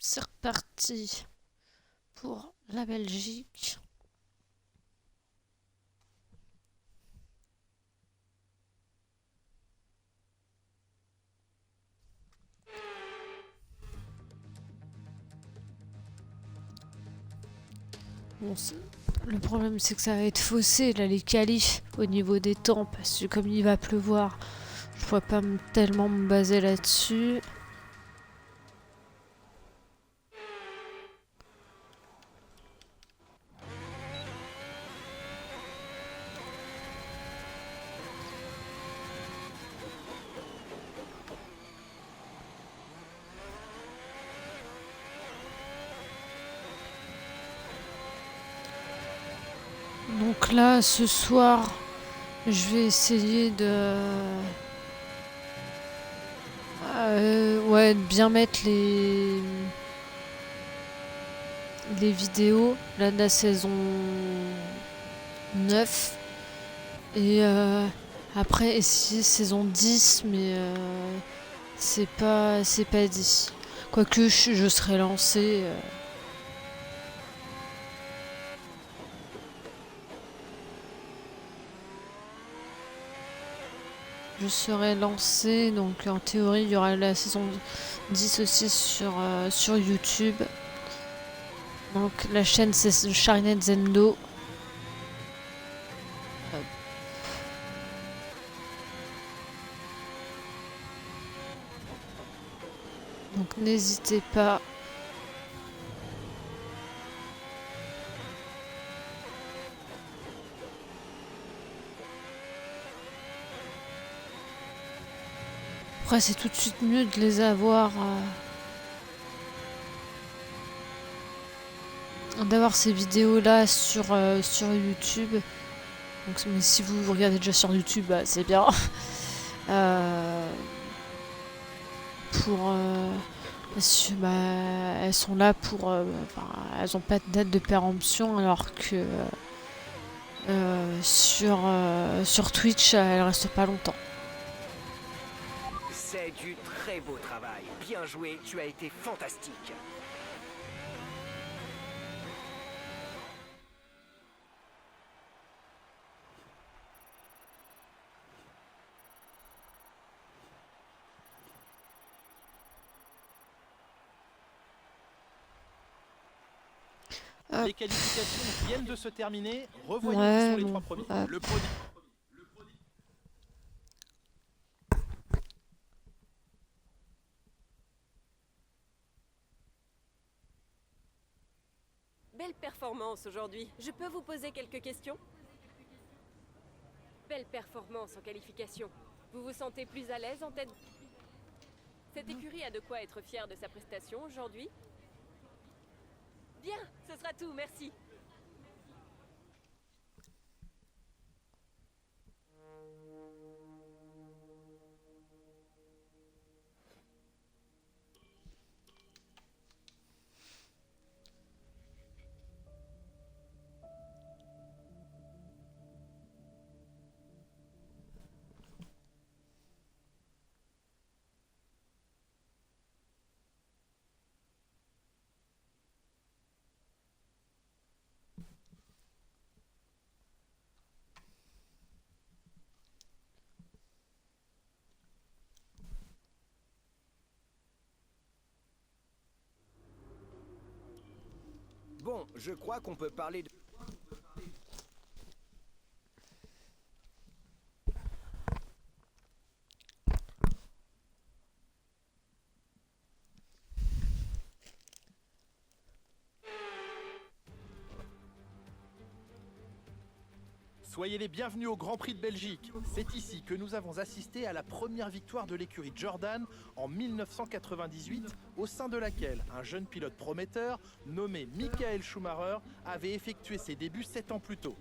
c'est reparti pour la Belgique. Bon, le problème c'est que ça va être faussé là les qualifs au niveau des temps parce que comme il va pleuvoir, je pourrais pas tellement me baser là-dessus. Donc là, ce soir, je vais essayer ouais, de bien mettre les vidéos là, de la saison 9. Et après, essayer saison 10, mais c'est pas dit. Quoique je serai lancé. Je serai lancé, donc en théorie, il y aura la saison 10 aussi sur YouTube. Donc la chaîne c'est Charnet Zendo. Donc n'hésitez pas. Après c'est tout de suite mieux de les avoir. D'avoir ces vidéos là sur YouTube. Donc, mais si vous regardez déjà sur YouTube, bah, c'est bien. Euh, pour parce que, elles sont là pour enfin, elles ont pas de date de péremption alors que sur Twitch elles restent pas longtemps. C'est du très beau travail. Bien joué, tu as été fantastique. Les qualifications viennent de se terminer. Revoyons qui Ouais, sont les bon, trois premiers. ouais. Le podium. Belle performance aujourd'hui. Je peux vous poser quelques questions? Belle performance en qualification. Vous vous sentez plus à l'aise en tête? Cette écurie a de quoi être fière de sa prestation aujourd'hui? Bien, ce sera tout, merci. Bon, je crois qu'on peut parler de... Soyez les bienvenus au Grand Prix de Belgique. C'est ici que nous avons assisté à la première victoire de l'écurie Jordan en 1998, au sein de laquelle un jeune pilote prometteur nommé Michael Schumacher avait effectué ses débuts 7 ans plus tôt.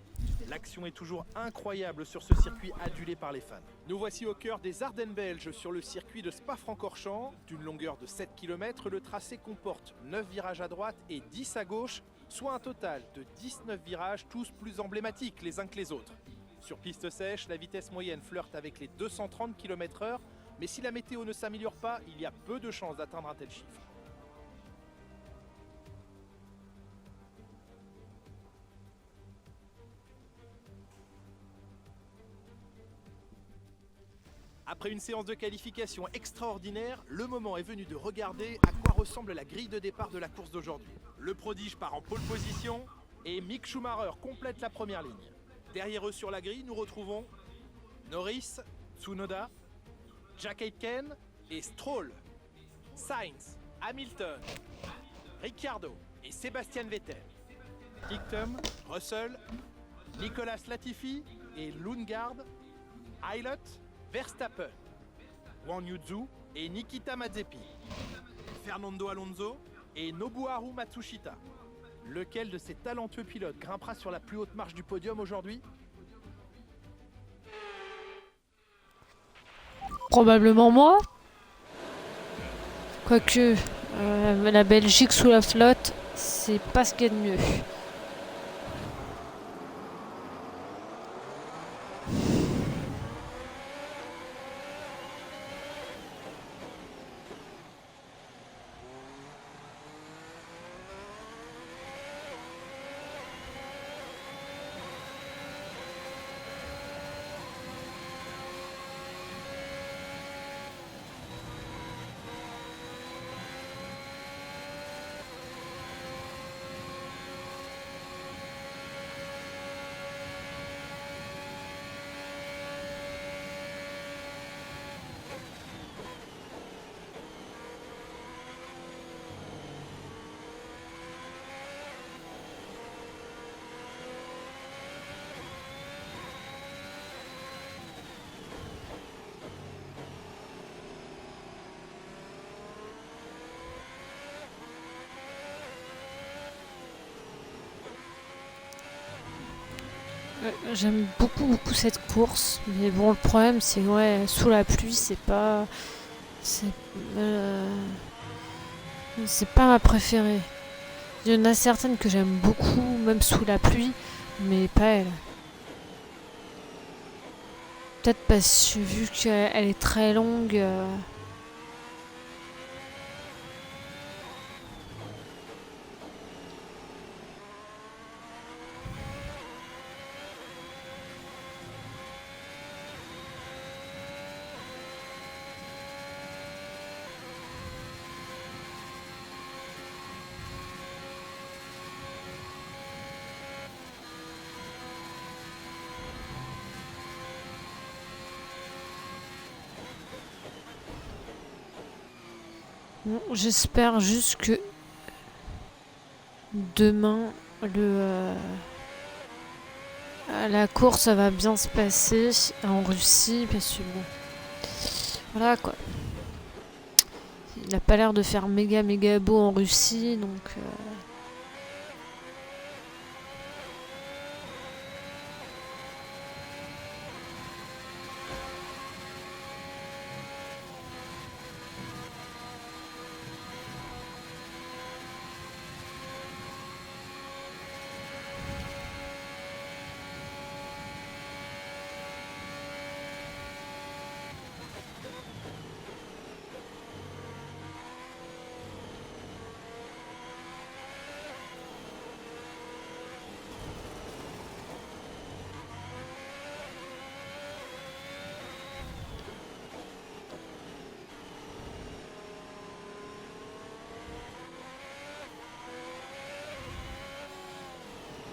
L'action est toujours incroyable sur ce circuit adulé par les fans. Nous voici au cœur des Ardennes belges sur le circuit de Spa-Francorchamps. D'une longueur de 7 km, le tracé comporte 9 virages à droite et 10 à gauche, soit un total de 19 virages, tous plus emblématiques les uns que les autres. Sur piste sèche, la vitesse moyenne flirte avec les 230 km/h, mais si la météo ne s'améliore pas, il y a peu de chances d'atteindre un tel chiffre. Après une séance de qualification extraordinaire, le moment est venu de regarder à quoi ressemble la grille de départ de la course d'aujourd'hui. Le prodige part en pole position et Mick Schumacher complète la première ligne. Derrière eux sur la grille, nous retrouvons Norris, Tsunoda, Jack Aitken et Stroll, Sainz, Hamilton, Ricciardo et Sébastien Vettel, Ticktum, Russell, Nicolas Latifi et Lundgaard, Aylot, Verstappen, Wang Yuzu et Nikita Mazepin, Fernando Alonso et Nobuharu Matsushita. Lequel de ces talentueux pilotes grimpera sur la plus haute marche du podium aujourd'hui? Probablement moi. Quoique, la Belgique sous la flotte, c'est pas ce qu'il y a de mieux. J'aime beaucoup cette course, mais bon, le problème c'est ouais, sous la pluie, c'est euh, c'est pas ma préférée. Il y en a certaines que j'aime beaucoup, même sous la pluie, mais pas elle. Peut-être parce que vu qu'elle est très longue. Bon, j'espère juste que demain, la course ça va bien se passer en Russie, parce que bon, voilà quoi. Il a pas l'air de faire méga beau en Russie, donc.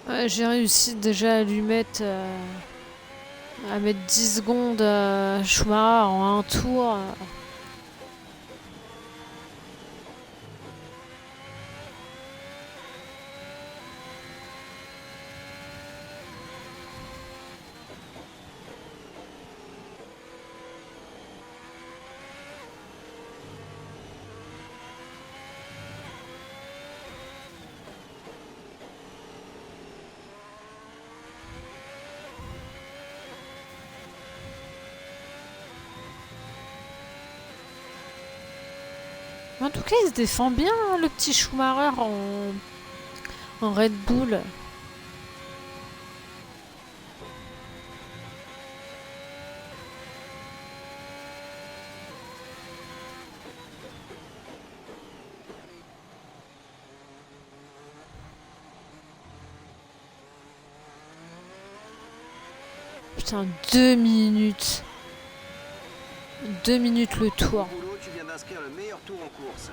Ouais, j'ai réussi déjà à mettre 10 secondes à Schumacher en un tour. En tout cas, il se défend bien, hein, le petit Schumacher en Red Bull. Putain, 2 minutes. 2 minutes le tour. Bon boulot, tu viens d'inscrire le meilleur tour en course.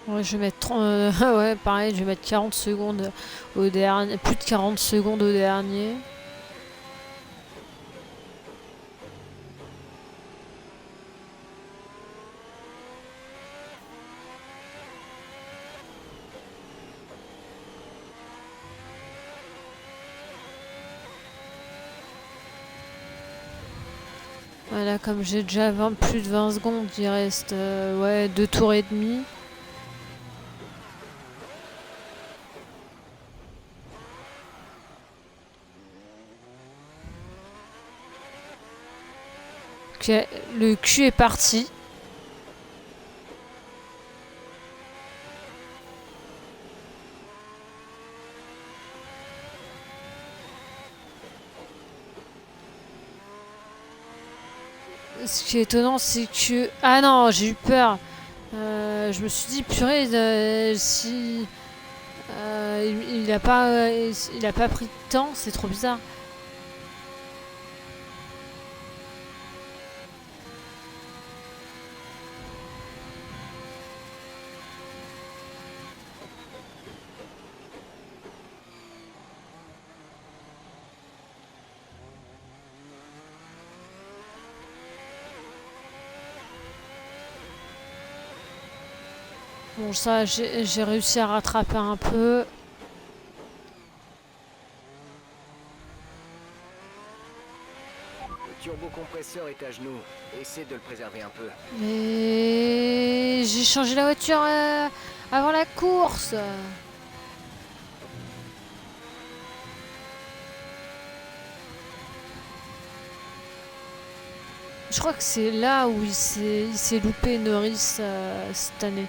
Ouais, je vais mettre ouais, pareil, je vais mettre 40 secondes au dernier, plus de 40 secondes au dernier. Voilà, comme j'ai déjà plus de 20 secondes, il reste ouais, 2 tours et demi. Ok, le cul est parti. Ce qui est étonnant, c'est que... Ah non, j'ai eu peur. Je me suis dit, purée, si... il a pas pris de temps, c'est trop bizarre. Bon, ça, j'ai réussi à rattraper un peu. Le turbocompresseur est à genoux. Essaie de le préserver un peu. Mais j'ai changé la voiture avant la course. Je crois que c'est là où il s'est loupé Norris cette année.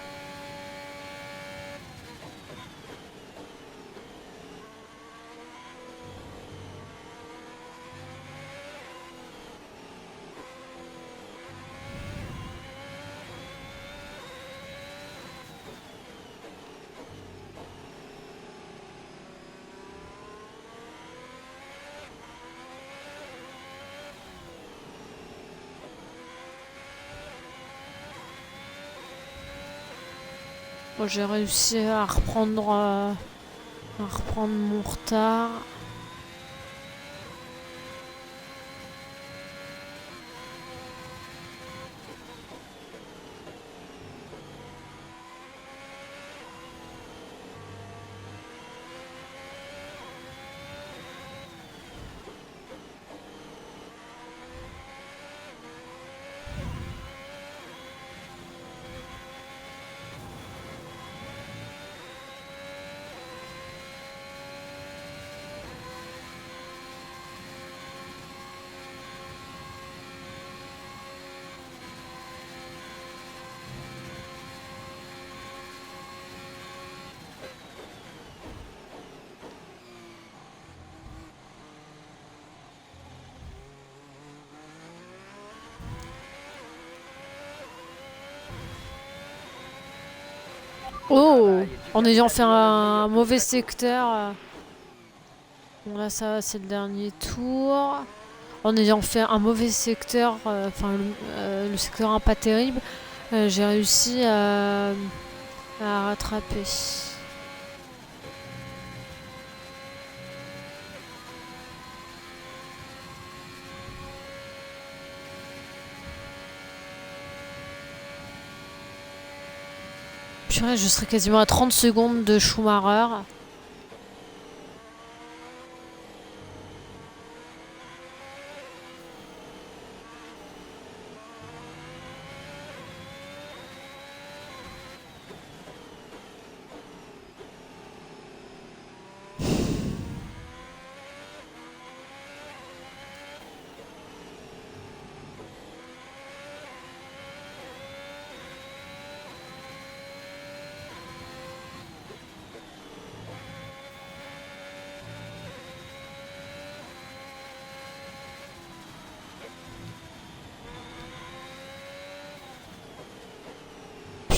Bon, j'ai réussi à reprendre mon retard. Oh, en ayant fait un mauvais secteur. Bon là ça c'est le dernier tour. En ayant fait un mauvais secteur, enfin le secteur 1 pas terrible, j'ai réussi à rattraper. Purée, je serais quasiment à 30 secondes de Schumacher.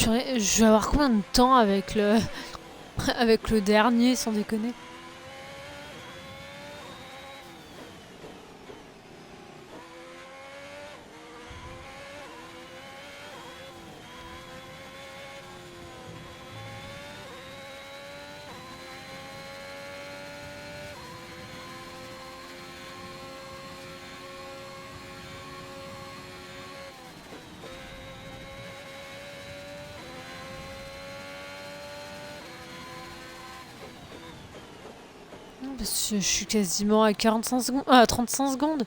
Purée, je vais avoir combien de temps avec le avec le dernier, sans déconner? Non, parce que je suis quasiment à 45 secondes, à 35 secondes.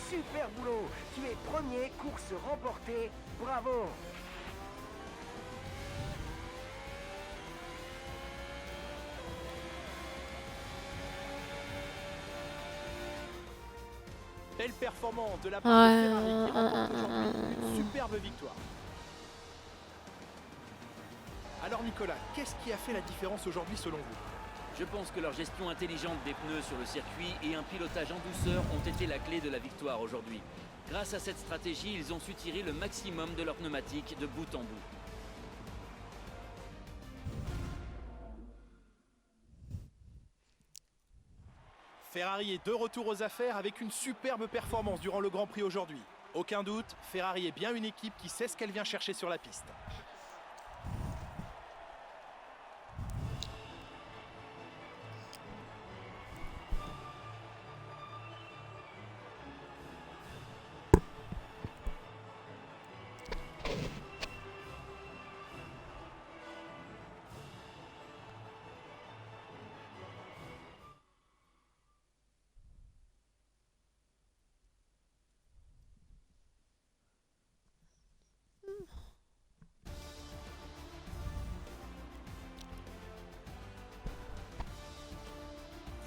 Super boulot. Tu es premier, course remportée. Bravo. Belle performance de la part de Ferrari qui Ouais, remporte aujourd'hui une superbe victoire. Alors Nicolas, qu'est-ce qui a fait la différence aujourd'hui selon vous? Je pense que leur gestion intelligente des pneus sur le circuit et un pilotage en douceur ont été la clé de la victoire aujourd'hui. Grâce à cette stratégie, ils ont su tirer le maximum de leurs pneumatiques de bout en bout. Ferrari est de retour aux affaires avec une superbe performance durant le Grand Prix aujourd'hui. Aucun doute, Ferrari est bien une équipe qui sait ce qu'elle vient chercher sur la piste.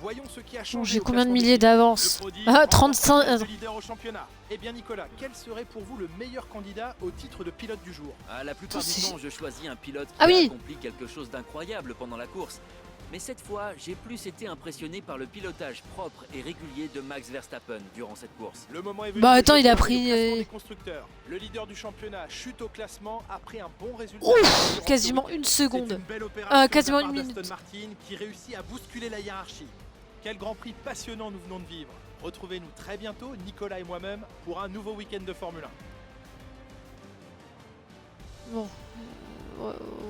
Voyons ce qui a bon, changé. j'ai au combien de classement milliers des pilotes. d'avance? Le prodige Ah, remporte 35. le leader au championnat. Eh bien Nicolas, quel serait pour vous le meilleur candidat au titre de pilote du jour? La plupart Putain, du c'est- temps, je choisis un pilote qui Ah a oui. accompli quelque chose d'incroyable pendant la course. Mais cette fois, j'ai plus été impressionné par le pilotage propre et régulier de Max Verstappen durant cette course. Le moment est venu. Bah de attends, il a jeter pris, au classement des constructeurs. Le leader du championnat chute au classement après un bon résultat. Ouf, durant ce quasiment week-end. une C'est seconde. une belle opération Quasiment de la part une d'Aston minute. Martin qui réussit à bousculer la hiérarchie. Quel Grand Prix passionnant nous venons de vivre. Retrouvez-nous très bientôt, Nicolas et moi-même, pour un nouveau week-end de Formule 1. Bon.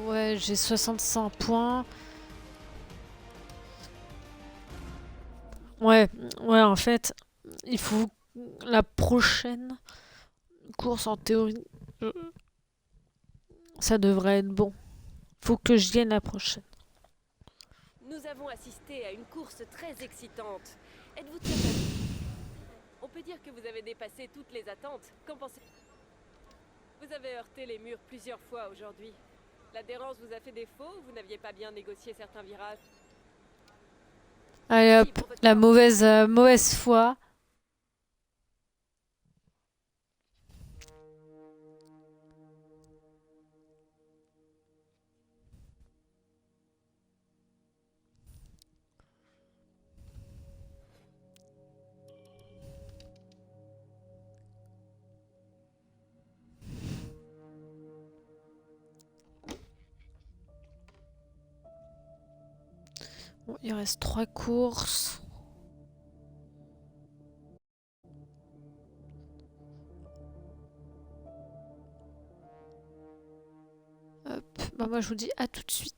Ouais, j'ai 65 points. Ouais, en fait, il faut la prochaine course en théorie. Ça devrait être bon. Faut que je gagne la prochaine. Nous avons assisté à une course très excitante. Êtes-vous très fatigué? On peut dire que vous avez dépassé toutes les attentes. Qu'en pensez-vous? Vous avez heurté les murs plusieurs fois aujourd'hui. L'adhérence vous a fait défaut ou vous n'aviez pas bien négocié certains virages? Allez Merci hop, pour votre la temps. mauvaise foi. Bon, il reste 3 courses. Hop, bah moi je vous dis à tout de suite.